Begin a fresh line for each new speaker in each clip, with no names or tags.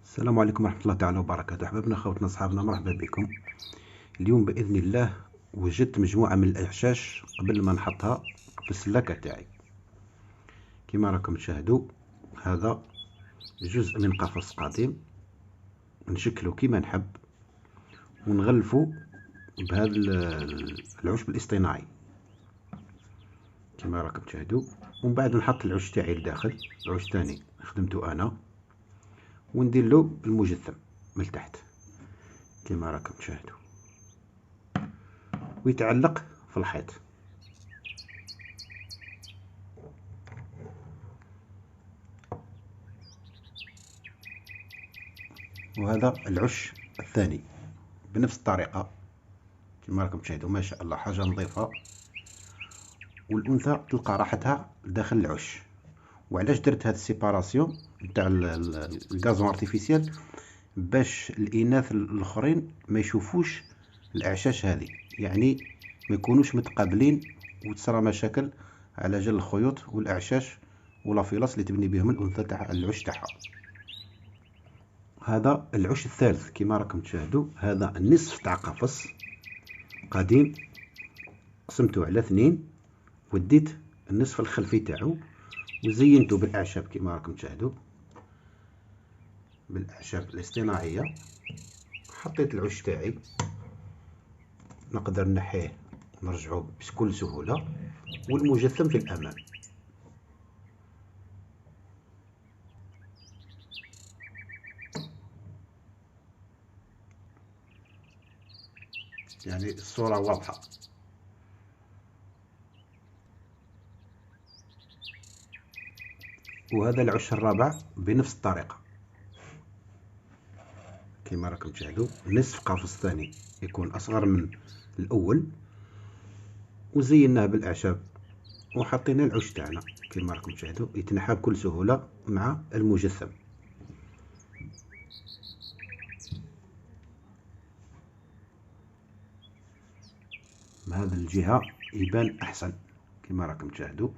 السلام عليكم ورحمة الله تعالى وبركاته. أحبابنا خوتنا أصحابنا، مرحبا بكم. اليوم بإذن الله وجدت مجموعة من الأعشاش قبل ما نحطها في السلاكة تاعي. كما راكم تشاهدوا، هذا جزء من قفص قديم نشكله كما نحب ونغلفه بهذا العشب الاصطناعي كما راكم تشاهدوا. ومن بعد نحط العش تاعي لداخل، عش ثاني خدمته أنا، وندير له المجثم من تحت كما راكم تشاهدوا، ويتعلق في الحيط. وهذا العش الثاني بنفس الطريقة كما راكم تشاهدوا. ما شاء الله حاجة نظيفة، والأنثى تلقى راحتها داخل العش. وعلاش درت هاد السيباراسيون تاع الغازون ارتيفيسيال؟ باش الإناث الآخرين ما يشوفوش الأعشاش هذه، يعني ما يكونوش متقابلين وتصرى مشاكل على جال الخيوط والأعشاش والافيلاس اللي تبني بهم الأنثى تاع العش تاعها. هذا العش الثالث كما راكم تشاهدوا. هذا النصف تاع قفص قديم قسمته على 2، وديت النصف الخلفي تاعو وزينته بالأعشاب كما راكم تشاهدوا، بالأعشاب الاصطناعية. حطيت العش تاعي، نقدر نحيه ونرجعه بكل سهولة، والمجثم في الأمام. يعني الصورة واضحة. وهذا العش الرابع بنفس الطريقة كما راكم تشاهدوا. نصف قفص ثاني يكون أصغر من الأول، وزيناه بالأعشاب وحطينا العش تاعنا كما راكم تشاهدوا، يتنحى بكل سهولة مع المجثم. من هذه الجهة يبان أحسن كما راكم تشاهدوا.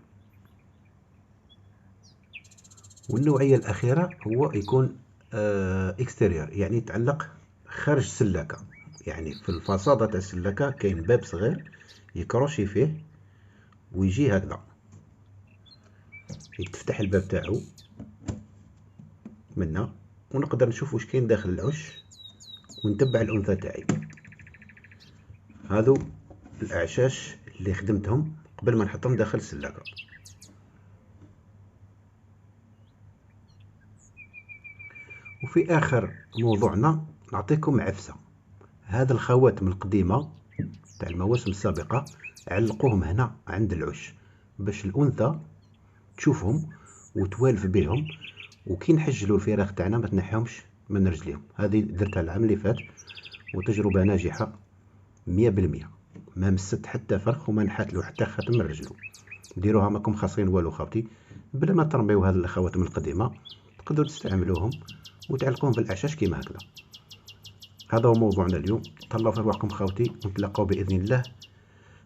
والنوعية الأخيرة هو يكون اكستيريور، يعني يتعلق خارج السلاكة، يعني في الفاصادة تاع السلاكة كاين باب صغير يكروشي فيه ويجي هكذا، يتفتح الباب تاعو منا ونقدر نشوف واش كاين داخل العش ونتبع الأنثى تاعي. هذو الأعشاش اللي خدمتهم قبل ما نحطهم داخل السلاكة. وفي آخر موضوعنا نعطيكم عفسة. هذا الخواتم القديمة تاع المواسم السابقة علقوهم هنا عند العش باش الأنثى تشوفهم وتوالف بهم، وكي نحجلوا الفراخ تاعنا ما تنحيهمش من رجليهم. هذه درتها العام اللي فات وتجربة ناجحة 100%. ما مست حتى فرخ وما نحات له حتى خاتم من رجله. ديروها ماكم خاسرين والو خاوتي، بلا ما ترميو هذه الخواتم القديمة تقدروا تستعملوهم وتعلقوهم في الأعشاش كيما هكذا. هذا هو موضوعنا اليوم. تهلاو في رواحكم خاوتي، ونتلاقاو بإذن الله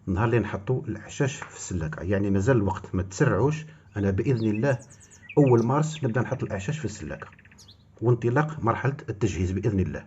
نهار اللي نحطوا الأعشاش في السلاكة. يعني مازال الوقت، ما تسرعوش. أنا بإذن الله أول مارس نبدأ نحط الأعشاش في السلاكة، وانطلاق مرحلة التجهيز بإذن الله.